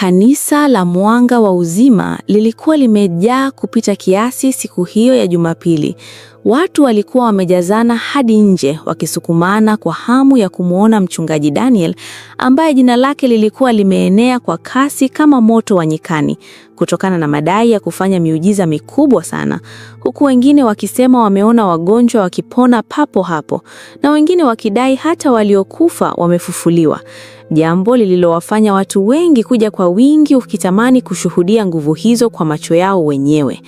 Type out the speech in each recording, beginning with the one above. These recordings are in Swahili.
Kanisa la Mwanga wa Uzima lilikuwa limejaa kupita kiasi siku hiyo ya Jumapili. Watu walikuwa wamejazana hadi nje wakisukumana kwa hamu ya kumwona mchungaji Daniel, ambaye jina lake lilikuwa limeenea kwa kasi kama moto wa nyikani kutokana na madai ya kufanya miujiza mikubwa sana, huku wengine wakisema wameona wagonjwa wakipona papo hapo na wengine wakidai hata waliokufa wamefufuliwa, jambo lililowafanya watu wengi kuja kwa wingi ukitamani kushuhudia nguvu hizo kwa macho yao wenyewe.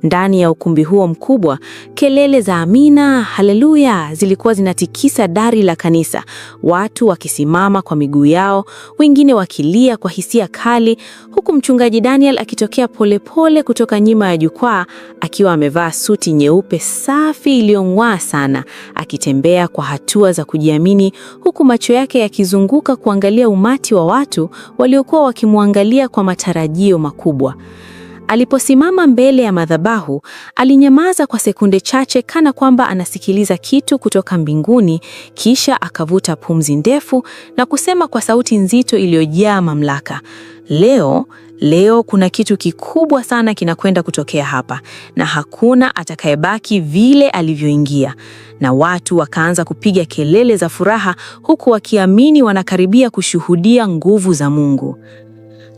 Ndani ya ukumbi huo mkubwa, kelele za amina, haleluya zilikuwa zinatikisa dari la kanisa, watu wakisimama kwa miguu yao, wengine wakilia kwa hisia kali, huku mchungaji Daniel akitokea polepole kutoka nyuma ya jukwaa akiwa amevaa suti nyeupe safi iliyong'aa sana, akitembea kwa hatua za kujiamini, huku macho yake yakizunguka kuangalia umati wa watu waliokuwa wakimwangalia kwa matarajio makubwa. Aliposimama mbele ya madhabahu, alinyamaza kwa sekunde chache kana kwamba anasikiliza kitu kutoka mbinguni, kisha akavuta pumzi ndefu na kusema kwa sauti nzito iliyojaa mamlaka, Leo kuna kitu kikubwa sana kinakwenda kutokea hapa, na hakuna atakayebaki vile alivyoingia. Na watu wakaanza kupiga kelele za furaha huku wakiamini wanakaribia kushuhudia nguvu za Mungu.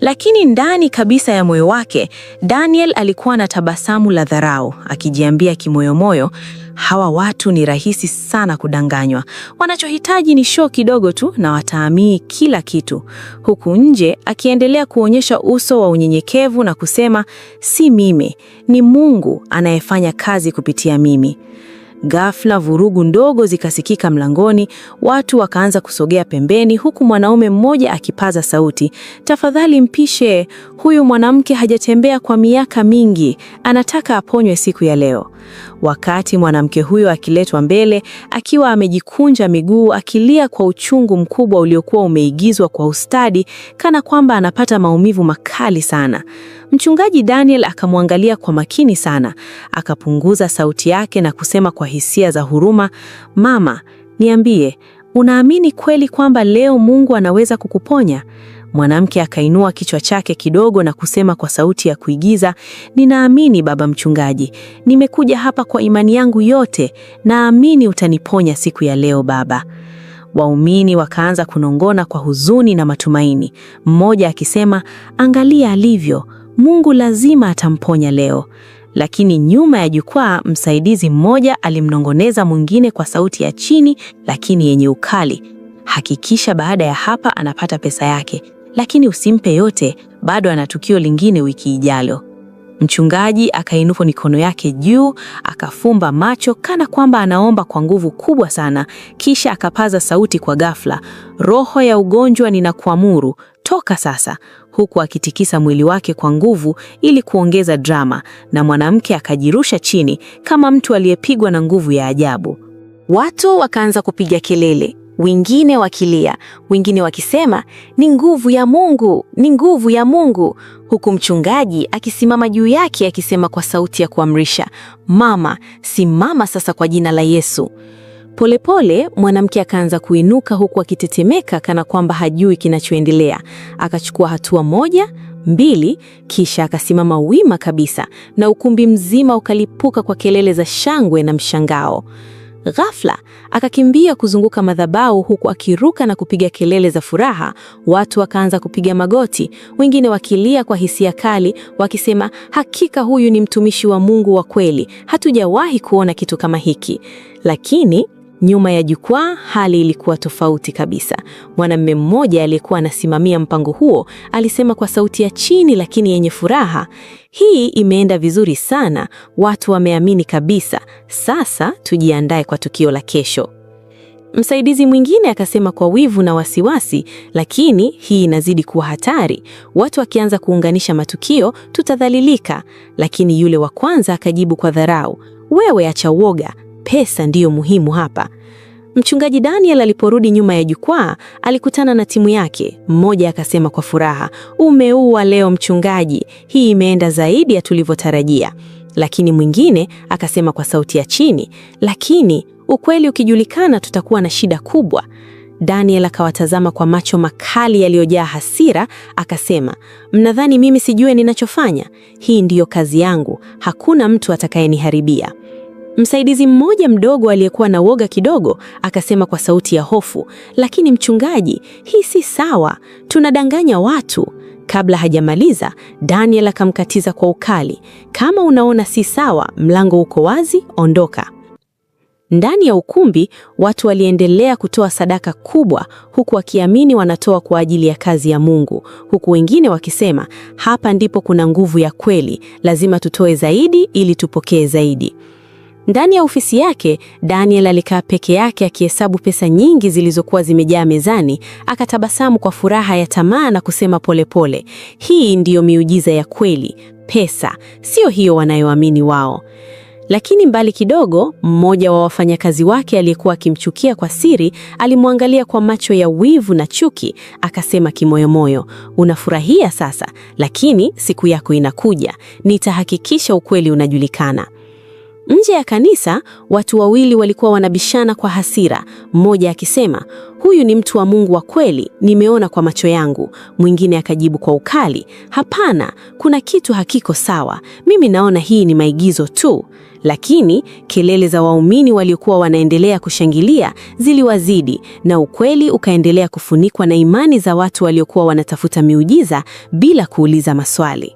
Lakini ndani kabisa ya moyo wake, Daniel alikuwa na tabasamu la dharau, akijiambia kimoyomoyo, hawa watu ni rahisi sana kudanganywa. Wanachohitaji ni show kidogo tu na wataamini kila kitu. Huku nje akiendelea kuonyesha uso wa unyenyekevu na kusema, si mimi, ni Mungu anayefanya kazi kupitia mimi. Ghafla vurugu ndogo zikasikika mlangoni, watu wakaanza kusogea pembeni huku mwanaume mmoja akipaza sauti, tafadhali mpishe, huyu mwanamke hajatembea kwa miaka mingi, anataka aponywe siku ya leo. Wakati mwanamke huyo akiletwa mbele, akiwa amejikunja miguu akilia kwa uchungu mkubwa uliokuwa umeigizwa kwa ustadi kana kwamba anapata maumivu makali sana. Mchungaji Daniel akamwangalia kwa makini sana, akapunguza sauti yake na kusema kwa hisia za huruma, mama, niambie, unaamini kweli kwamba leo Mungu anaweza kukuponya? Mwanamke akainua kichwa chake kidogo na kusema kwa sauti ya kuigiza, ninaamini baba mchungaji, nimekuja hapa kwa imani yangu yote, naamini utaniponya siku ya leo baba. Waumini wakaanza kunongona kwa huzuni na matumaini, mmoja akisema, angalia alivyo, Mungu lazima atamponya leo. Lakini nyuma ya jukwaa msaidizi mmoja alimnongoneza mwingine kwa sauti ya chini lakini yenye ukali, hakikisha baada ya hapa anapata pesa yake, lakini usimpe yote, bado ana tukio lingine wiki ijayo. Mchungaji akainupa mikono yake juu, akafumba macho kana kwamba anaomba kwa nguvu kubwa sana, kisha akapaza sauti kwa ghafla, roho ya ugonjwa ninakuamuru, toka sasa, huku akitikisa mwili wake kwa nguvu ili kuongeza drama, na mwanamke akajirusha chini kama mtu aliyepigwa na nguvu ya ajabu. Watu wakaanza kupiga kelele, wengine wakilia, wengine wakisema, ni nguvu ya Mungu, ni nguvu ya Mungu, huku mchungaji akisimama juu yake akisema kwa sauti ya kuamrisha, mama, simama sasa kwa jina la Yesu. Polepole mwanamke akaanza kuinuka huku akitetemeka kana kwamba hajui kinachoendelea. Akachukua hatua 1, 2, kisha akasimama wima kabisa na ukumbi mzima ukalipuka kwa kelele za shangwe na mshangao. Ghafla akakimbia kuzunguka madhabahu huku akiruka na kupiga kelele za furaha. Watu wakaanza kupiga magoti, wengine wakilia kwa hisia kali wakisema, hakika huyu ni mtumishi wa Mungu wa kweli, hatujawahi kuona kitu kama hiki. Lakini nyuma ya jukwaa hali ilikuwa tofauti kabisa. Mwanamume mmoja aliyekuwa anasimamia mpango huo alisema kwa sauti ya chini lakini yenye furaha, hii imeenda vizuri sana, watu wameamini kabisa, sasa tujiandae kwa tukio la kesho. Msaidizi mwingine akasema kwa wivu na wasiwasi, lakini hii inazidi kuwa hatari, watu wakianza kuunganisha matukio tutadhalilika. Lakini yule wa kwanza akajibu kwa dharau, wewe acha uoga, pesa ndiyo muhimu hapa. Mchungaji Daniel aliporudi nyuma ya jukwaa, alikutana na timu yake. Mmoja akasema kwa furaha, umeua leo mchungaji, hii imeenda zaidi ya tulivyotarajia. Lakini mwingine akasema kwa sauti ya chini, lakini ukweli ukijulikana tutakuwa na shida kubwa. Daniel akawatazama kwa macho makali yaliyojaa hasira, akasema, "Mnadhani mimi sijue ninachofanya? Hii ndiyo kazi yangu, hakuna mtu atakayeniharibia." Msaidizi mmoja mdogo aliyekuwa na woga kidogo akasema kwa sauti ya hofu, "Lakini mchungaji, hii si sawa, tunadanganya watu." Kabla hajamaliza, Daniel akamkatiza kwa ukali, "Kama unaona si sawa, mlango uko wazi, ondoka." Ndani ya ukumbi, watu waliendelea kutoa sadaka kubwa, huku wakiamini wanatoa kwa ajili ya kazi ya Mungu, huku wengine wakisema, "Hapa ndipo kuna nguvu ya kweli, lazima tutoe zaidi ili tupokee zaidi." Ndani ya ofisi yake, Daniel alikaa peke yake akihesabu pesa nyingi zilizokuwa zimejaa mezani, akatabasamu kwa furaha ya tamaa na kusema polepole, "Hii ndiyo miujiza ya kweli, pesa, sio hiyo wanayoamini wao." Lakini mbali kidogo, mmoja wa wafanyakazi wake aliyekuwa akimchukia kwa siri, alimwangalia kwa macho ya wivu na chuki, akasema kimoyomoyo, "Unafurahia sasa, lakini siku yako inakuja, nitahakikisha ukweli unajulikana." Nje ya kanisa, watu wawili walikuwa wanabishana kwa hasira, mmoja akisema, "Huyu ni mtu wa Mungu wa kweli, nimeona kwa macho yangu." Mwingine akajibu kwa ukali, "Hapana, kuna kitu hakiko sawa, mimi naona hii ni maigizo tu." Lakini kelele za waumini waliokuwa wanaendelea kushangilia ziliwazidi, na ukweli ukaendelea kufunikwa na imani za watu waliokuwa wanatafuta miujiza bila kuuliza maswali.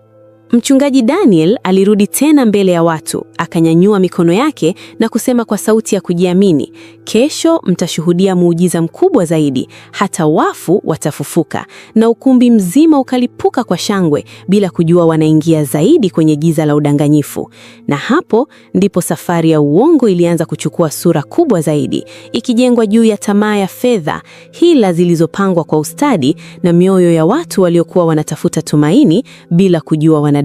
Mchungaji Daniel alirudi tena mbele ya watu, akanyanyua mikono yake na kusema kwa sauti ya kujiamini, "Kesho mtashuhudia muujiza mkubwa zaidi, hata wafu watafufuka." Na ukumbi mzima ukalipuka kwa shangwe, bila kujua wanaingia zaidi kwenye giza la udanganyifu. Na hapo ndipo safari ya uongo ilianza kuchukua sura kubwa zaidi, ikijengwa juu ya tamaa ya fedha, hila zilizopangwa kwa ustadi na mioyo ya watu waliokuwa wanatafuta tumaini bila kujua wanadanganywa.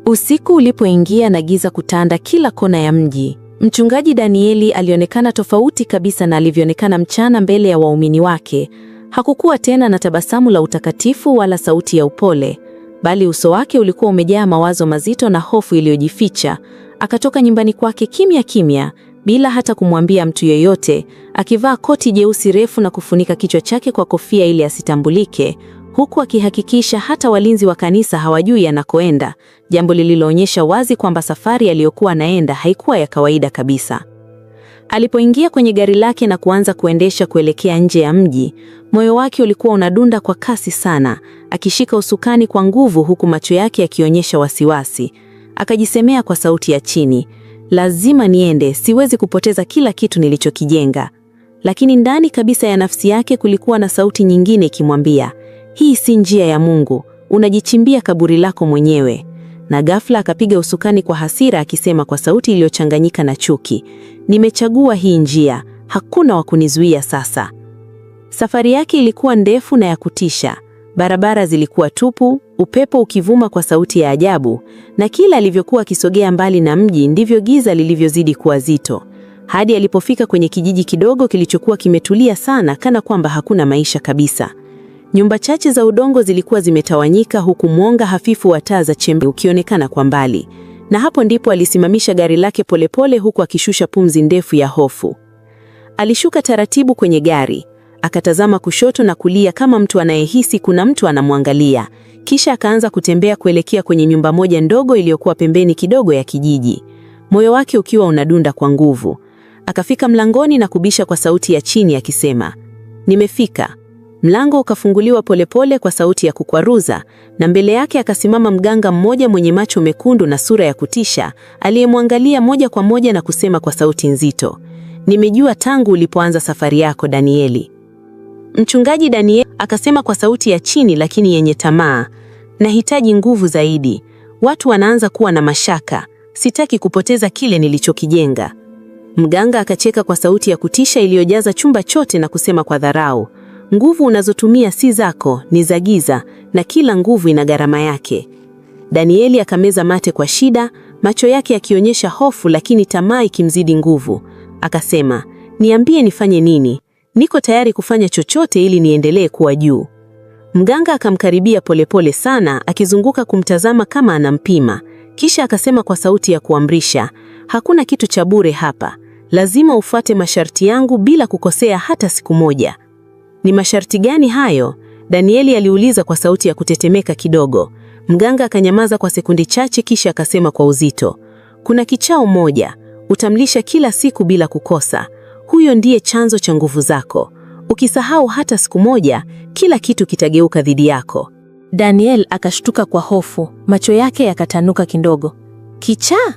Usiku ulipoingia na giza kutanda kila kona ya mji, mchungaji Danieli alionekana tofauti kabisa na alivyoonekana mchana mbele ya waumini wake. Hakukuwa tena na tabasamu la utakatifu wala sauti ya upole, bali uso wake ulikuwa umejaa mawazo mazito na hofu iliyojificha. Akatoka nyumbani kwake kimya kimya, bila hata kumwambia mtu yeyote, akivaa koti jeusi refu na kufunika kichwa chake kwa kofia ili asitambulike, huku akihakikisha hata walinzi wa kanisa hawajui anakoenda, jambo lililoonyesha wazi kwamba safari aliyokuwa anaenda haikuwa ya kawaida kabisa. Alipoingia kwenye gari lake na kuanza kuendesha kuelekea nje ya mji, moyo wake ulikuwa unadunda kwa kasi sana, akishika usukani kwa nguvu huku macho yake yakionyesha wasiwasi. Akajisemea kwa sauti ya chini, "Lazima niende, siwezi kupoteza kila kitu nilichokijenga." Lakini ndani kabisa ya nafsi yake kulikuwa na sauti nyingine ikimwambia, "Hii si njia ya Mungu, unajichimbia kaburi lako mwenyewe." Na ghafla akapiga usukani kwa hasira akisema kwa sauti iliyochanganyika na chuki, "Nimechagua hii njia, hakuna wa kunizuia sasa." Safari yake ilikuwa ndefu na ya kutisha. Barabara zilikuwa tupu, upepo ukivuma kwa sauti ya ajabu, na kila alivyokuwa akisogea mbali na mji ndivyo giza lilivyozidi kuwa zito. Hadi alipofika kwenye kijiji kidogo kilichokuwa kimetulia sana, kana kwamba hakuna maisha kabisa. Nyumba chache za udongo zilikuwa zimetawanyika, huku mwanga hafifu wa taa za chembe ukionekana kwa mbali. Na hapo ndipo alisimamisha gari lake polepole, huku akishusha pumzi ndefu ya hofu. Alishuka taratibu kwenye gari, akatazama kushoto na kulia kama mtu anayehisi kuna mtu anamwangalia. Kisha akaanza kutembea kuelekea kwenye nyumba moja ndogo iliyokuwa pembeni kidogo ya kijiji, moyo wake ukiwa unadunda kwa nguvu. Akafika mlangoni na kubisha kwa sauti ya chini akisema, "Nimefika." Mlango ukafunguliwa polepole kwa sauti ya kukwaruza, na mbele yake akasimama mganga mmoja mwenye macho mekundu na sura ya kutisha, aliyemwangalia moja kwa moja na kusema kwa sauti nzito, "Nimejua tangu ulipoanza safari yako, Danieli." Mchungaji Danieli akasema kwa sauti ya chini lakini yenye tamaa, "Nahitaji nguvu zaidi. Watu wanaanza kuwa na mashaka. Sitaki kupoteza kile nilichokijenga." Mganga akacheka kwa sauti ya kutisha iliyojaza chumba chote na kusema kwa dharau, "Nguvu unazotumia si zako, ni za giza, na kila nguvu ina gharama yake." Danieli akameza mate kwa shida, macho yake yakionyesha hofu lakini tamaa ikimzidi nguvu. Akasema, "Niambie nifanye nini? Niko tayari kufanya chochote ili niendelee kuwa juu." Mganga akamkaribia polepole sana, akizunguka kumtazama kama anampima. Kisha akasema kwa sauti ya kuamrisha, "Hakuna kitu cha bure hapa. Lazima ufuate masharti yangu bila kukosea hata siku moja." Ni masharti gani hayo? Danieli aliuliza kwa sauti ya kutetemeka kidogo. Mganga akanyamaza kwa sekundi chache kisha akasema kwa uzito, kuna kichao moja, utamlisha kila siku bila kukosa. Huyo ndiye chanzo cha nguvu zako. Ukisahau hata siku moja, kila kitu kitageuka dhidi yako. Daniel akashtuka kwa hofu, macho yake yakatanuka kidogo. Kichaa?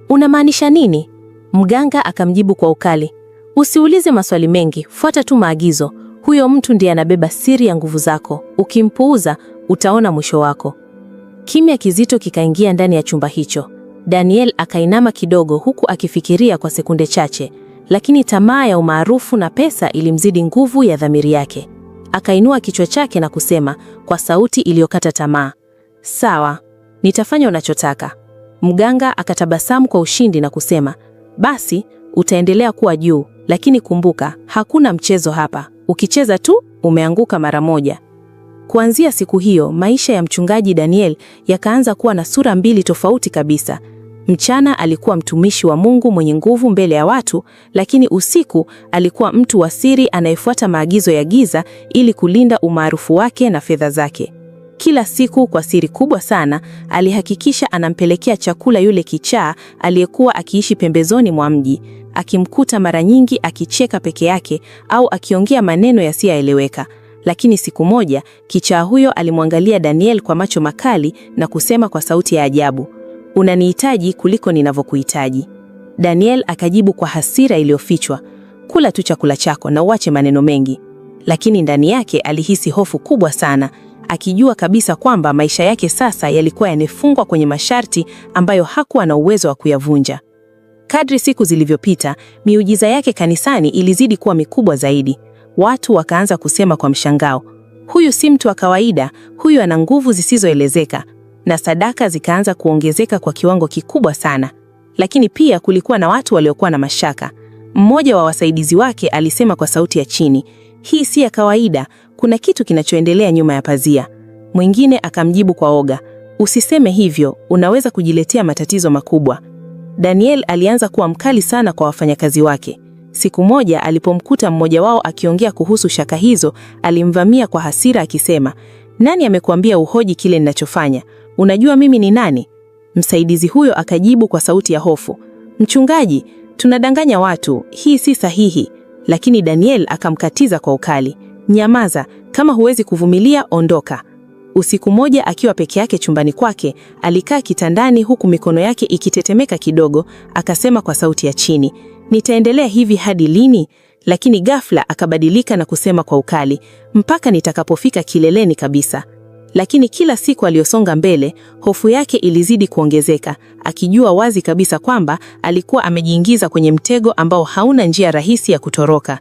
Unamaanisha nini? Mganga akamjibu kwa ukali, usiulize maswali mengi, fuata tu maagizo. Huyo mtu ndiye anabeba siri ya nguvu zako. Ukimpuuza, utaona mwisho wako. Kimya kizito kikaingia ndani ya chumba hicho. Daniel akainama kidogo huku akifikiria kwa sekunde chache, lakini tamaa ya umaarufu na pesa ilimzidi nguvu ya dhamiri yake. Akainua kichwa chake na kusema kwa sauti iliyokata tamaa, sawa, nitafanya unachotaka. Mganga akatabasamu kwa ushindi na kusema, basi utaendelea kuwa juu, lakini kumbuka, hakuna mchezo hapa. Ukicheza tu, umeanguka mara moja. Kuanzia siku hiyo, maisha ya mchungaji Daniel yakaanza kuwa na sura mbili tofauti kabisa. Mchana alikuwa mtumishi wa Mungu mwenye nguvu mbele ya watu, lakini usiku alikuwa mtu wa siri anayefuata maagizo ya giza ili kulinda umaarufu wake na fedha zake. Kila siku kwa siri kubwa sana, alihakikisha anampelekea chakula yule kichaa aliyekuwa akiishi pembezoni mwa mji, akimkuta mara nyingi akicheka peke yake au akiongea maneno yasiyoeleweka. Lakini siku moja, kichaa huyo alimwangalia Daniel kwa macho makali na kusema kwa sauti ya ajabu, unanihitaji kuliko ninavyokuhitaji. Daniel akajibu kwa hasira iliyofichwa, kula tu chakula chako na uache maneno mengi. Lakini ndani yake alihisi hofu kubwa sana, akijua kabisa kwamba maisha yake sasa yalikuwa yanefungwa kwenye masharti ambayo hakuwa na uwezo wa kuyavunja. Kadri siku zilivyopita, miujiza yake kanisani ilizidi kuwa mikubwa zaidi. Watu wakaanza kusema kwa mshangao, huyu si mtu wa kawaida, huyu ana nguvu zisizoelezeka. Na sadaka zikaanza kuongezeka kwa kiwango kikubwa sana. Lakini pia kulikuwa na watu waliokuwa na mashaka. Mmoja wa wasaidizi wake alisema kwa sauti ya chini, hii si ya kawaida, kuna kitu kinachoendelea nyuma ya pazia. Mwingine akamjibu kwa oga, usiseme hivyo, unaweza kujiletea matatizo makubwa. Daniel alianza kuwa mkali sana kwa wafanyakazi wake. Siku moja alipomkuta mmoja wao akiongea kuhusu shaka hizo, alimvamia kwa hasira akisema, nani amekuambia uhoji kile ninachofanya? Unajua mimi ni nani? Msaidizi huyo akajibu kwa sauti ya hofu, mchungaji, tunadanganya watu, hii si sahihi. Lakini Daniel akamkatiza kwa ukali, nyamaza, kama huwezi kuvumilia ondoka. Usiku moja akiwa peke yake chumbani kwake, alikaa kitandani huku mikono yake ikitetemeka kidogo, akasema kwa sauti ya chini, nitaendelea hivi hadi lini? Lakini ghafla akabadilika na kusema kwa ukali, mpaka nitakapofika kileleni kabisa. Lakini kila siku aliyosonga mbele, hofu yake ilizidi kuongezeka, akijua wazi kabisa kwamba alikuwa amejiingiza kwenye mtego ambao hauna njia rahisi ya kutoroka.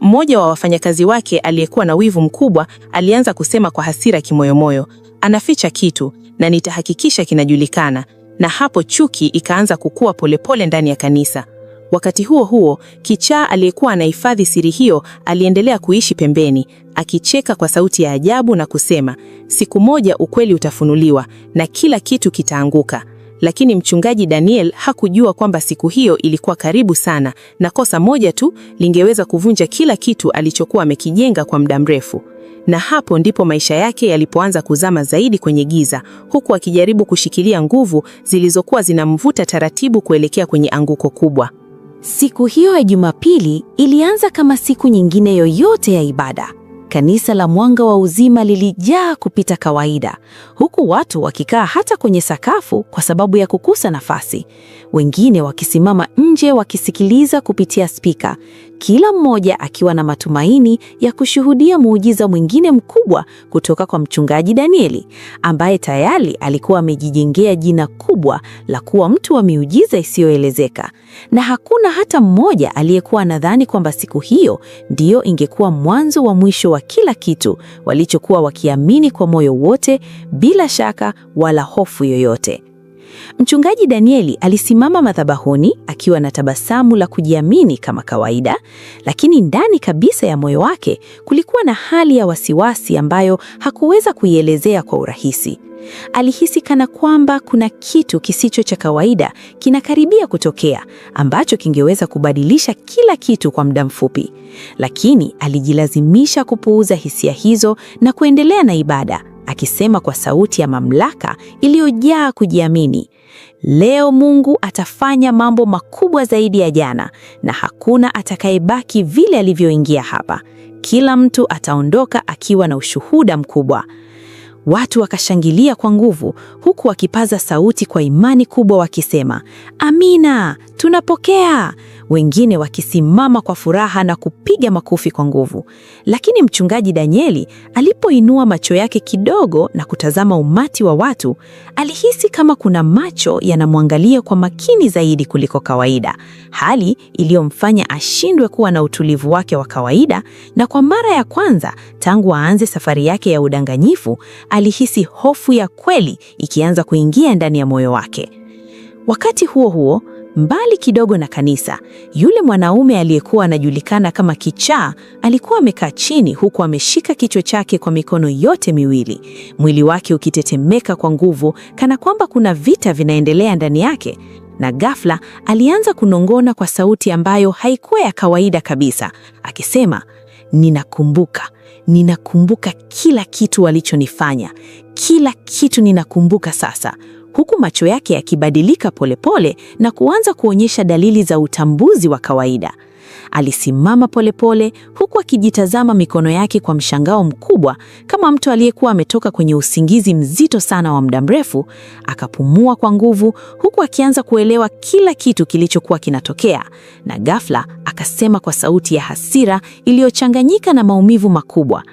Mmoja wa wafanyakazi wake aliyekuwa na wivu mkubwa alianza kusema kwa hasira kimoyomoyo, anaficha kitu na nitahakikisha kinajulikana. Na hapo chuki ikaanza kukua polepole ndani ya kanisa. Wakati huo huo, kichaa aliyekuwa anahifadhi siri hiyo aliendelea kuishi pembeni, akicheka kwa sauti ya ajabu na kusema, siku moja ukweli utafunuliwa na kila kitu kitaanguka. Lakini mchungaji Daniel hakujua kwamba siku hiyo ilikuwa karibu sana, na kosa moja tu lingeweza kuvunja kila kitu alichokuwa amekijenga kwa muda mrefu. Na hapo ndipo maisha yake yalipoanza kuzama zaidi kwenye giza, huku akijaribu kushikilia nguvu zilizokuwa zinamvuta taratibu kuelekea kwenye anguko kubwa. Siku hiyo ya Jumapili ilianza kama siku nyingine yoyote ya ibada. Kanisa la Mwanga wa Uzima lilijaa kupita kawaida, huku watu wakikaa hata kwenye sakafu kwa sababu ya kukosa nafasi. Wengine wakisimama nje wakisikiliza kupitia spika, kila mmoja akiwa na matumaini ya kushuhudia muujiza mwingine mkubwa kutoka kwa mchungaji Danieli, ambaye tayari alikuwa amejijengea jina kubwa la kuwa mtu wa miujiza isiyoelezeka. Na hakuna hata mmoja aliyekuwa nadhani kwamba siku hiyo ndiyo ingekuwa mwanzo wa mwisho wa kila kitu walichokuwa wakiamini kwa moyo wote, bila shaka wala hofu yoyote. Mchungaji Danieli alisimama madhabahuni akiwa na tabasamu la kujiamini kama kawaida, lakini ndani kabisa ya moyo wake kulikuwa na hali ya wasiwasi ambayo hakuweza kuielezea kwa urahisi. Alihisi kana kwamba kuna kitu kisicho cha kawaida kinakaribia kutokea, ambacho kingeweza kubadilisha kila kitu kwa muda mfupi. Lakini alijilazimisha kupuuza hisia hizo na kuendelea na ibada, akisema kwa sauti ya mamlaka iliyojaa kujiamini, leo Mungu atafanya mambo makubwa zaidi ya jana, na hakuna atakayebaki vile alivyoingia hapa. Kila mtu ataondoka akiwa na ushuhuda mkubwa. Watu wakashangilia kwa nguvu, huku wakipaza sauti kwa imani kubwa wakisema, Amina, tunapokea. Wengine wakisimama kwa furaha na kupiga makofi kwa nguvu. Lakini mchungaji Danieli alipoinua macho yake kidogo na kutazama umati wa watu, alihisi kama kuna macho yanamwangalia kwa makini zaidi kuliko kawaida, hali iliyomfanya ashindwe kuwa na utulivu wake wa kawaida, na kwa mara ya kwanza tangu aanze safari yake ya udanganyifu, alihisi hofu ya kweli ikianza kuingia ndani ya moyo wake. Wakati huo huo, mbali kidogo na kanisa, yule mwanaume aliyekuwa anajulikana kama kichaa alikuwa amekaa chini huku ameshika kichwa chake kwa mikono yote miwili, mwili wake ukitetemeka kwa nguvu kana kwamba kuna vita vinaendelea ndani yake. Na ghafla alianza kunong'ona kwa sauti ambayo haikuwa ya kawaida kabisa, akisema, Ninakumbuka kila kitu walichonifanya. Kila kitu ninakumbuka sasa. Huku macho yake yakibadilika polepole na kuanza kuonyesha dalili za utambuzi wa kawaida. Alisimama polepole huku akijitazama mikono yake kwa mshangao mkubwa, kama mtu aliyekuwa ametoka kwenye usingizi mzito sana wa muda mrefu. Akapumua kwa nguvu huku akianza kuelewa kila kitu kilichokuwa kinatokea, na ghafla akasema kwa sauti ya hasira iliyochanganyika na maumivu makubwa,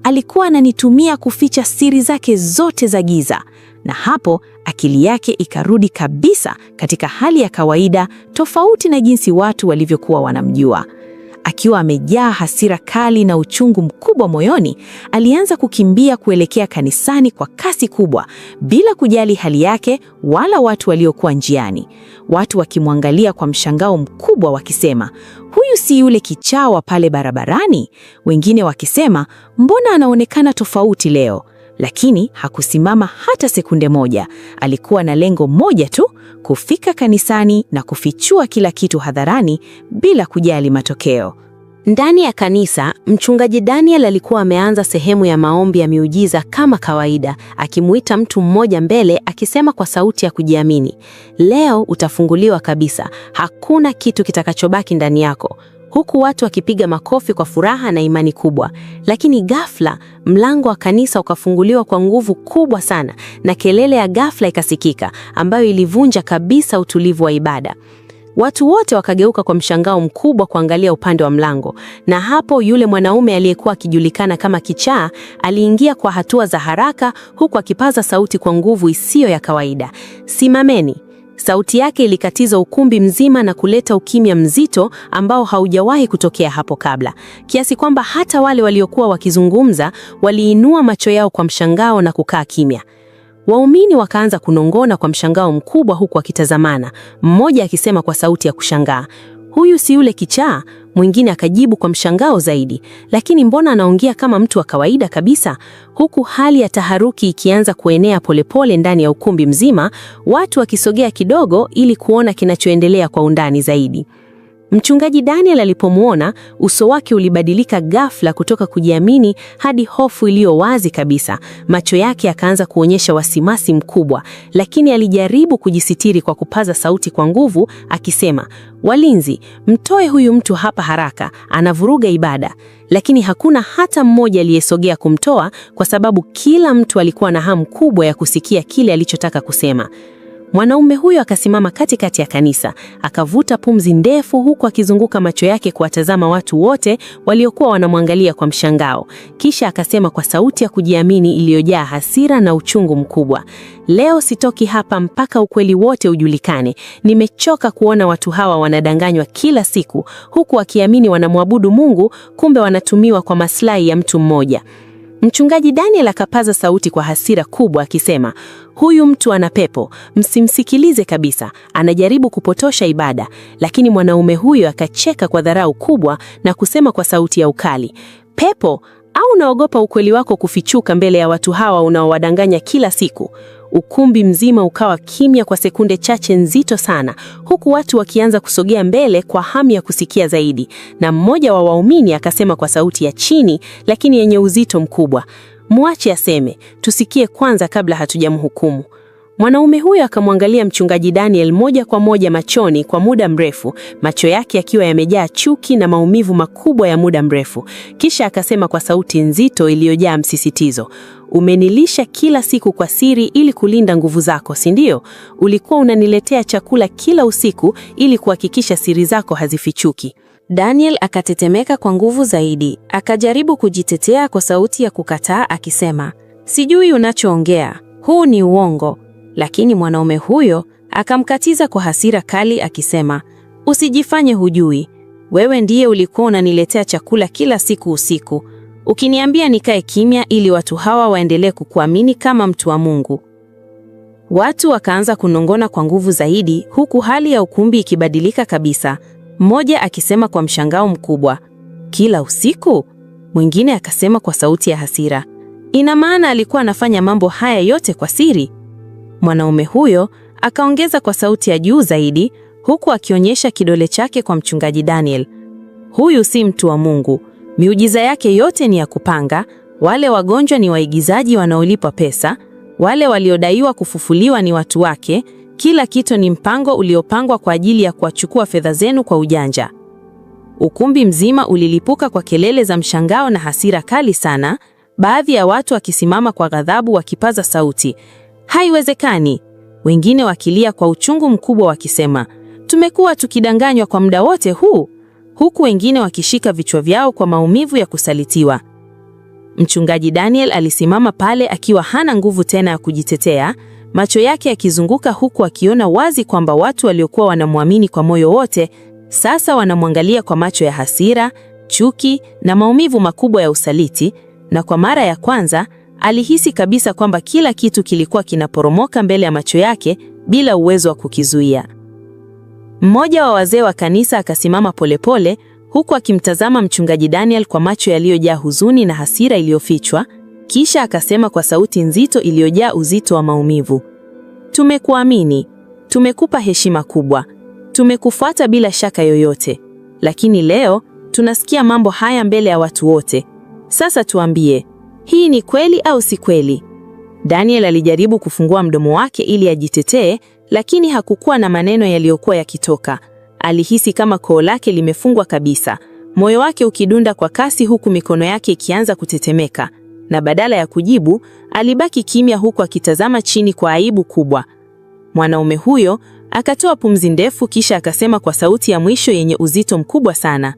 Alikuwa ananitumia kuficha siri zake zote za giza. Na hapo akili yake ikarudi kabisa katika hali ya kawaida, tofauti na jinsi watu walivyokuwa wanamjua. Akiwa amejaa hasira kali na uchungu mkubwa moyoni, alianza kukimbia kuelekea kanisani kwa kasi kubwa, bila kujali hali yake wala watu waliokuwa njiani. Watu wakimwangalia kwa mshangao mkubwa wakisema, huyu si yule kichaa wa pale barabarani? Wengine wakisema, mbona anaonekana tofauti leo? Lakini hakusimama hata sekunde moja. Alikuwa na lengo moja tu, kufika kanisani na kufichua kila kitu hadharani bila kujali matokeo. Ndani ya kanisa, mchungaji Daniel alikuwa ameanza sehemu ya maombi ya miujiza kama kawaida, akimuita mtu mmoja mbele akisema kwa sauti ya kujiamini, leo utafunguliwa kabisa, hakuna kitu kitakachobaki ndani yako. Huku watu wakipiga makofi kwa furaha na imani kubwa. Lakini ghafla mlango wa kanisa ukafunguliwa kwa nguvu kubwa sana, na kelele ya ghafla ikasikika ambayo ilivunja kabisa utulivu wa ibada. Watu wote wakageuka kwa mshangao mkubwa kuangalia upande wa mlango, na hapo yule mwanaume aliyekuwa akijulikana kama kichaa aliingia kwa hatua za haraka, huku akipaza sauti kwa nguvu isiyo ya kawaida, simameni. Sauti yake ilikatiza ukumbi mzima na kuleta ukimya mzito ambao haujawahi kutokea hapo kabla, kiasi kwamba hata wale waliokuwa wakizungumza waliinua macho yao kwa mshangao na kukaa kimya. Waumini wakaanza kunong'ona kwa mshangao mkubwa huku wakitazamana, mmoja akisema kwa sauti ya kushangaa, huyu si yule kichaa? Mwingine akajibu kwa mshangao zaidi, lakini mbona anaongea kama mtu wa kawaida kabisa? Huku hali ya taharuki ikianza kuenea polepole ndani ya ukumbi mzima, watu wakisogea kidogo ili kuona kinachoendelea kwa undani zaidi. Mchungaji Daniel alipomuona, uso wake ulibadilika ghafla kutoka kujiamini hadi hofu iliyo wazi kabisa. Macho yake yakaanza kuonyesha wasiwasi mkubwa, lakini alijaribu kujisitiri kwa kupaza sauti kwa nguvu akisema, walinzi, mtoe huyu mtu hapa haraka, anavuruga ibada. Lakini hakuna hata mmoja aliyesogea kumtoa, kwa sababu kila mtu alikuwa na hamu kubwa ya kusikia kile alichotaka kusema. Mwanaume huyo akasimama katikati ya kanisa, akavuta pumzi ndefu huku akizunguka macho yake kuwatazama watu wote waliokuwa wanamwangalia kwa mshangao. Kisha akasema kwa sauti ya kujiamini iliyojaa hasira na uchungu mkubwa, leo sitoki hapa mpaka ukweli wote ujulikane. Nimechoka kuona watu hawa wanadanganywa kila siku, huku wakiamini wanamwabudu Mungu, kumbe wanatumiwa kwa maslahi ya mtu mmoja. Mchungaji Daniel akapaza sauti kwa hasira kubwa akisema, huyu mtu ana pepo, msimsikilize kabisa, anajaribu kupotosha ibada. Lakini mwanaume huyo akacheka kwa dharau kubwa na kusema kwa sauti ya ukali, pepo? Au unaogopa ukweli wako kufichuka mbele ya watu hawa unaowadanganya kila siku? Ukumbi mzima ukawa kimya kwa sekunde chache nzito sana, huku watu wakianza kusogea mbele kwa hamu ya kusikia zaidi. Na mmoja wa waumini akasema kwa sauti ya chini lakini yenye uzito mkubwa, "Muache aseme, tusikie kwanza kabla hatujamhukumu." Mwanaume huyo akamwangalia mchungaji Daniel moja kwa moja machoni kwa muda mrefu, macho yake yakiwa yamejaa chuki na maumivu makubwa ya muda mrefu. Kisha akasema kwa sauti nzito iliyojaa msisitizo, "Umenilisha kila siku kwa siri ili kulinda nguvu zako, si ndio? Ulikuwa unaniletea chakula kila usiku ili kuhakikisha siri zako hazifichuki." Daniel akatetemeka kwa nguvu zaidi, akajaribu kujitetea kwa sauti ya kukataa akisema, "Sijui unachoongea, huu ni uongo." Lakini mwanaume huyo akamkatiza kwa hasira kali akisema, "Usijifanye hujui. Wewe ndiye ulikuwa unaniletea chakula kila siku usiku, ukiniambia nikae kimya ili watu hawa waendelee kukuamini kama mtu wa Mungu." Watu wakaanza kunongona kwa nguvu zaidi, huku hali ya ukumbi ikibadilika kabisa. Mmoja akisema kwa mshangao mkubwa, "Kila usiku?" Mwingine akasema kwa sauti ya hasira, "Ina maana alikuwa anafanya mambo haya yote kwa siri?" Mwanaume huyo akaongeza kwa sauti ya juu zaidi, huku akionyesha kidole chake kwa mchungaji Daniel, "Huyu si mtu wa Mungu. Miujiza yake yote ni ya kupanga. Wale wagonjwa ni waigizaji wanaolipwa pesa. Wale waliodaiwa kufufuliwa ni watu wake. Kila kitu ni mpango uliopangwa kwa ajili ya kuachukua fedha zenu kwa ujanja." Ukumbi mzima ulilipuka kwa kelele za mshangao na hasira kali sana, baadhi ya watu wakisimama kwa ghadhabu wakipaza sauti, "Haiwezekani!" Wengine wakilia kwa uchungu mkubwa wakisema, "Tumekuwa tukidanganywa kwa muda wote huu." Huku wengine wakishika vichwa vyao kwa maumivu ya kusalitiwa. Mchungaji Daniel alisimama pale akiwa hana nguvu tena ya kujitetea, macho yake yakizunguka huku akiona wazi kwamba watu waliokuwa wanamwamini kwa moyo wote sasa wanamwangalia kwa macho ya hasira, chuki na maumivu makubwa ya usaliti, na kwa mara ya kwanza alihisi kabisa kwamba kila kitu kilikuwa kinaporomoka mbele ya macho yake bila uwezo wa kukizuia. Mmoja wa wazee wa kanisa akasimama polepole huku akimtazama mchungaji Daniel kwa macho yaliyojaa huzuni na hasira iliyofichwa, kisha akasema kwa sauti nzito iliyojaa uzito wa maumivu, "Tumekuamini, tumekupa heshima kubwa, tumekufuata bila shaka yoyote, lakini leo tunasikia mambo haya mbele ya watu wote. Sasa tuambie, hii ni kweli au si kweli?" Daniel alijaribu kufungua mdomo wake ili ajitetee, lakini hakukuwa na maneno yaliyokuwa yakitoka. Alihisi kama koo lake limefungwa kabisa, moyo wake ukidunda kwa kasi huku mikono yake ikianza kutetemeka, na badala ya kujibu, alibaki kimya huku akitazama chini kwa aibu kubwa. Mwanaume huyo akatoa pumzi ndefu kisha akasema kwa sauti ya mwisho yenye uzito mkubwa sana,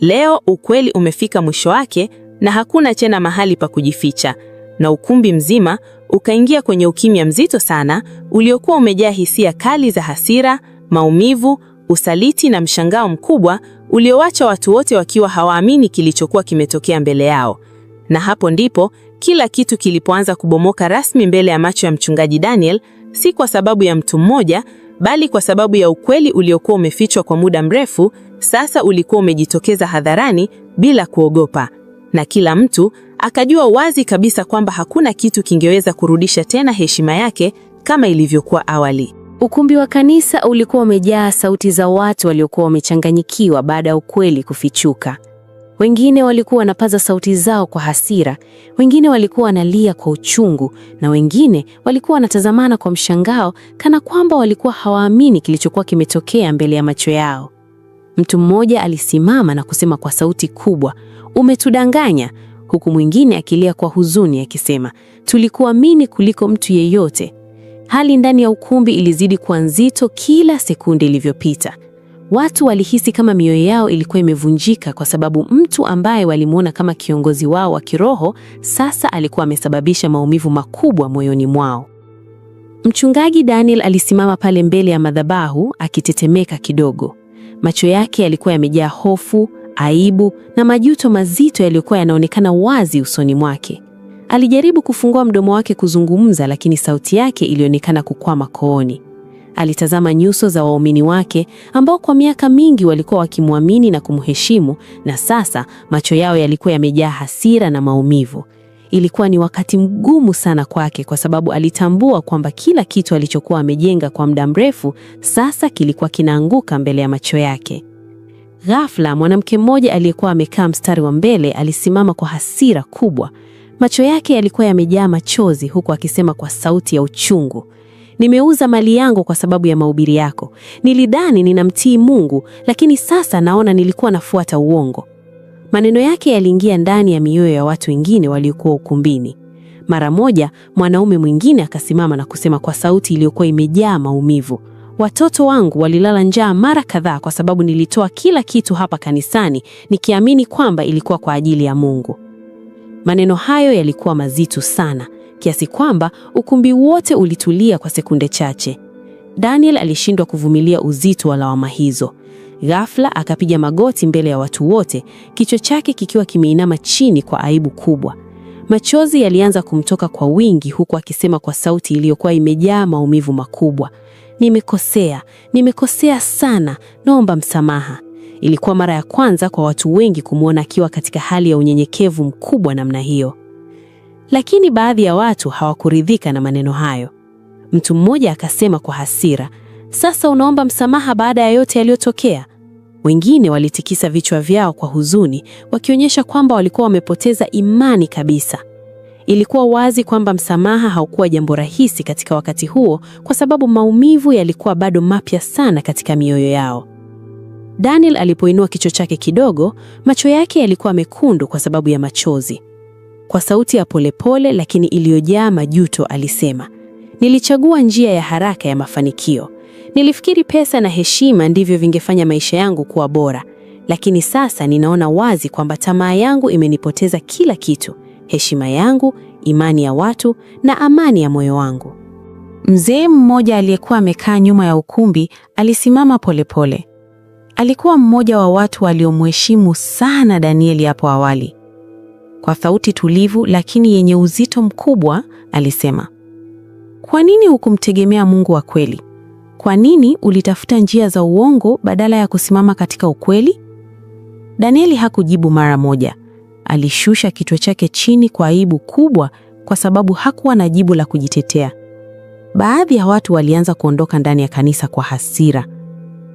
"Leo ukweli umefika mwisho wake na hakuna tena mahali pa kujificha." Na ukumbi mzima ukaingia kwenye ukimya mzito sana uliokuwa umejaa hisia kali za hasira, maumivu, usaliti na mshangao mkubwa uliowacha watu wote wakiwa hawaamini kilichokuwa kimetokea mbele yao. Na hapo ndipo kila kitu kilipoanza kubomoka rasmi mbele ya macho ya mchungaji Daniel, si kwa sababu ya mtu mmoja, bali kwa sababu ya ukweli uliokuwa umefichwa kwa muda mrefu, sasa ulikuwa umejitokeza hadharani bila kuogopa. Na kila mtu akajua wazi kabisa kwamba hakuna kitu kingeweza kurudisha tena heshima yake kama ilivyokuwa awali. Ukumbi wa kanisa ulikuwa umejaa sauti za watu waliokuwa wamechanganyikiwa baada ya ukweli kufichuka. Wengine walikuwa wanapaza sauti zao kwa hasira, wengine walikuwa wanalia kwa uchungu, na wengine walikuwa wanatazamana kwa mshangao kana kwamba walikuwa hawaamini kilichokuwa kimetokea mbele ya macho yao. Mtu mmoja alisimama na kusema kwa sauti kubwa, "Umetudanganya," huku mwingine akilia kwa huzuni akisema, "Tulikuamini kuliko mtu yeyote." Hali ndani ya ukumbi ilizidi kuwa nzito kila sekunde ilivyopita. Watu walihisi kama mioyo yao ilikuwa imevunjika kwa sababu mtu ambaye walimuona kama kiongozi wao wa kiroho sasa alikuwa amesababisha maumivu makubwa moyoni mwao. Mchungaji Daniel alisimama pale mbele ya madhabahu akitetemeka kidogo. Macho yake yalikuwa yamejaa hofu, aibu na majuto mazito yaliyokuwa yanaonekana wazi usoni mwake. Alijaribu kufungua mdomo wake kuzungumza, lakini sauti yake ilionekana kukwama kooni. Alitazama nyuso za waumini wake ambao kwa miaka mingi walikuwa wakimwamini na kumheshimu, na sasa macho yao yalikuwa yamejaa hasira na maumivu. Ilikuwa ni wakati mgumu sana kwake kwa sababu alitambua kwamba kila kitu alichokuwa amejenga kwa muda mrefu sasa kilikuwa kinaanguka mbele ya macho yake. Ghafla, mwanamke mmoja aliyekuwa amekaa mstari wa mbele alisimama kwa hasira kubwa. Macho yake yalikuwa yamejaa machozi huku akisema kwa sauti ya uchungu, "Nimeuza mali yangu kwa sababu ya mahubiri yako. Nilidhani ninamtii Mungu, lakini sasa naona nilikuwa nafuata uongo." Maneno yake yaliingia ndani ya mioyo ya watu wengine waliokuwa ukumbini. Mara moja, mwanaume mwingine akasimama na kusema kwa sauti iliyokuwa imejaa maumivu, "Watoto wangu walilala njaa mara kadhaa kwa sababu nilitoa kila kitu hapa kanisani nikiamini kwamba ilikuwa kwa ajili ya Mungu." Maneno hayo yalikuwa mazito sana, kiasi kwamba ukumbi wote ulitulia kwa sekunde chache. Daniel alishindwa kuvumilia uzito wa lawama hizo. Ghafla akapiga magoti mbele ya watu wote, kichwa chake kikiwa kimeinama chini kwa aibu kubwa. Machozi yalianza kumtoka kwa wingi huku akisema kwa sauti iliyokuwa imejaa maumivu makubwa, Nimekosea sana, naomba msamaha." Ilikuwa mara ya kwanza kwa watu wengi kumwona akiwa katika hali ya unyenyekevu mkubwa namna hiyo. Lakini baadhi ya watu hawakuridhika na maneno hayo. Mtu mmoja akasema kwa hasira, "Sasa unaomba msamaha baada ya yote yaliyotokea?" Wengine walitikisa vichwa vyao kwa huzuni, wakionyesha kwamba walikuwa wamepoteza imani kabisa. Ilikuwa wazi kwamba msamaha haukuwa jambo rahisi katika wakati huo kwa sababu maumivu yalikuwa bado mapya sana katika mioyo yao. Daniel alipoinua kichwa chake kidogo, macho yake yalikuwa mekundu kwa sababu ya machozi. Kwa sauti ya polepole lakini iliyojaa majuto alisema, "Nilichagua njia ya haraka ya mafanikio. Nilifikiri pesa na heshima ndivyo vingefanya maisha yangu kuwa bora, lakini sasa ninaona wazi kwamba tamaa yangu imenipoteza kila kitu: heshima yangu, imani ya watu na amani ya moyo wangu." Mzee mmoja aliyekuwa amekaa nyuma ya ukumbi alisimama polepole. Alikuwa mmoja wa watu waliomheshimu sana Danieli hapo awali. Kwa sauti tulivu lakini yenye uzito mkubwa alisema, "Kwa nini hukumtegemea Mungu wa kweli? Kwa nini ulitafuta njia za uongo badala ya kusimama katika ukweli?" Danieli hakujibu mara moja. Alishusha kichwa chake chini kwa aibu kubwa kwa sababu hakuwa na jibu la kujitetea. Baadhi ya watu walianza kuondoka ndani ya kanisa kwa hasira.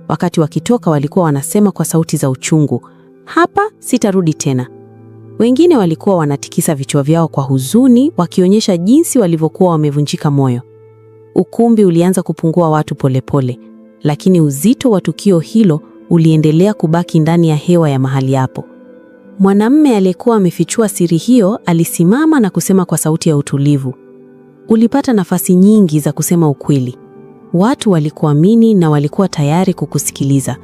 Wakati wakitoka walikuwa wanasema kwa sauti za uchungu, "Hapa sitarudi tena." Wengine walikuwa wanatikisa vichwa vyao kwa huzuni, wakionyesha jinsi walivyokuwa wamevunjika moyo. Ukumbi ulianza kupungua watu polepole, lakini uzito wa tukio hilo uliendelea kubaki ndani ya hewa ya mahali hapo. Mwanamume aliyekuwa amefichua siri hiyo alisimama na kusema kwa sauti ya utulivu, "Ulipata nafasi nyingi za kusema ukweli. Watu walikuamini na walikuwa tayari kukusikiliza.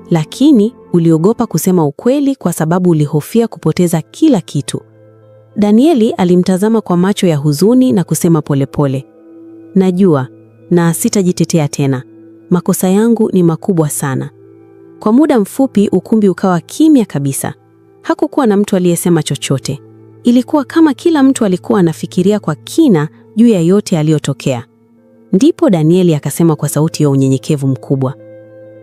Lakini uliogopa kusema ukweli kwa sababu ulihofia kupoteza kila kitu." Danieli alimtazama kwa macho ya huzuni na kusema polepole, "Najua na sitajitetea tena. Makosa yangu ni makubwa sana." Kwa muda mfupi ukumbi ukawa kimya kabisa. Hakukuwa na mtu aliyesema chochote. Ilikuwa kama kila mtu alikuwa anafikiria kwa kina juu ya yote yaliyotokea. Ndipo Danieli akasema kwa sauti ya unyenyekevu mkubwa,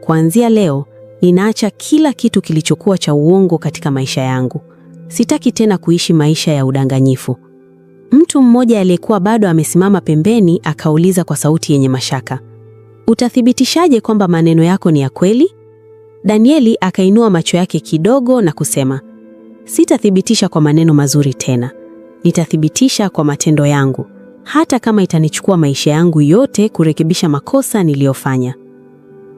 "Kuanzia leo, ninaacha kila kitu kilichokuwa cha uongo katika maisha yangu. Sitaki tena kuishi maisha ya udanganyifu." Mtu mmoja aliyekuwa bado amesimama pembeni akauliza kwa sauti yenye mashaka, "Utathibitishaje kwamba maneno yako ni ya kweli?" Danieli akainua macho yake kidogo na kusema, "Sitathibitisha kwa maneno mazuri tena. Nitathibitisha kwa matendo yangu, hata kama itanichukua maisha yangu yote kurekebisha makosa niliyofanya."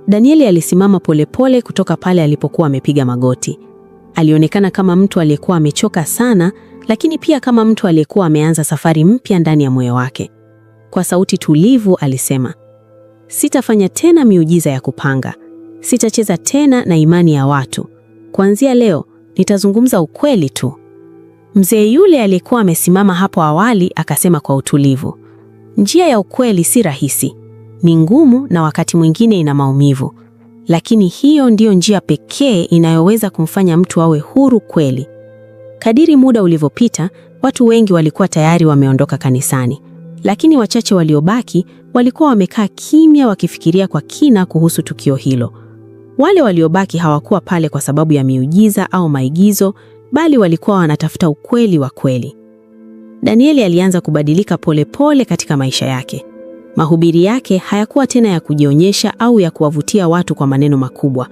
Danieli alisimama polepole kutoka pale alipokuwa amepiga magoti. Alionekana kama mtu aliyekuwa amechoka sana, lakini pia kama mtu aliyekuwa ameanza safari mpya ndani ya moyo wake. Kwa sauti tulivu alisema, "Sitafanya tena miujiza ya kupanga. Sitacheza tena na imani ya watu. Kuanzia leo, nitazungumza ukweli tu." Mzee yule aliyekuwa amesimama hapo awali akasema kwa utulivu, "Njia ya ukweli si rahisi. Ni ngumu na wakati mwingine ina maumivu. Lakini hiyo ndiyo njia pekee inayoweza kumfanya mtu awe huru kweli." Kadiri muda ulivyopita, watu wengi walikuwa tayari wameondoka kanisani. Lakini wachache waliobaki walikuwa wamekaa kimya wakifikiria kwa kina kuhusu tukio hilo. Wale waliobaki hawakuwa pale kwa sababu ya miujiza au maigizo, bali walikuwa wanatafuta ukweli wa kweli. Danieli alianza kubadilika polepole katika maisha yake. Mahubiri yake hayakuwa tena ya kujionyesha au ya kuwavutia watu kwa maneno makubwa.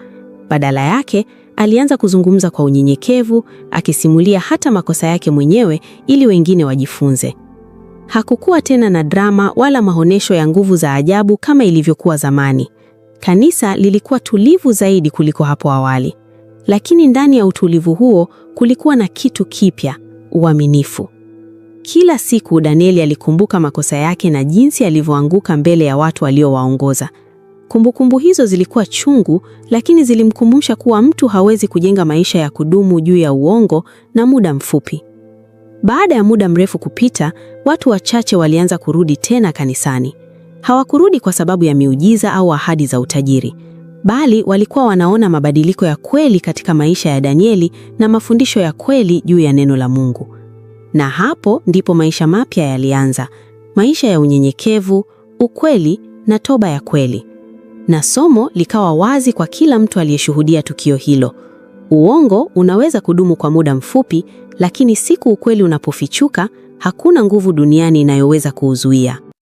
Badala yake, alianza kuzungumza kwa unyenyekevu, akisimulia hata makosa yake mwenyewe ili wengine wajifunze. Hakukuwa tena na drama wala maonesho ya nguvu za ajabu kama ilivyokuwa zamani. Kanisa lilikuwa tulivu zaidi kuliko hapo awali. Lakini ndani ya utulivu huo kulikuwa na kitu kipya, uaminifu. Kila siku Danieli alikumbuka makosa yake na jinsi alivyoanguka mbele ya watu aliowaongoza. Kumbukumbu hizo zilikuwa chungu, lakini zilimkumbusha kuwa mtu hawezi kujenga maisha ya kudumu juu ya uongo na muda mfupi. Baada ya muda mrefu kupita, watu wachache walianza kurudi tena kanisani. Hawakurudi kwa sababu ya miujiza au ahadi za utajiri, bali walikuwa wanaona mabadiliko ya kweli katika maisha ya Danieli na mafundisho ya kweli juu ya neno la Mungu. Na hapo ndipo maisha mapya yalianza, maisha ya unyenyekevu, ukweli na toba ya kweli. Na somo likawa wazi kwa kila mtu aliyeshuhudia tukio hilo. Uongo unaweza kudumu kwa muda mfupi, lakini siku ukweli unapofichuka, hakuna nguvu duniani inayoweza kuuzuia.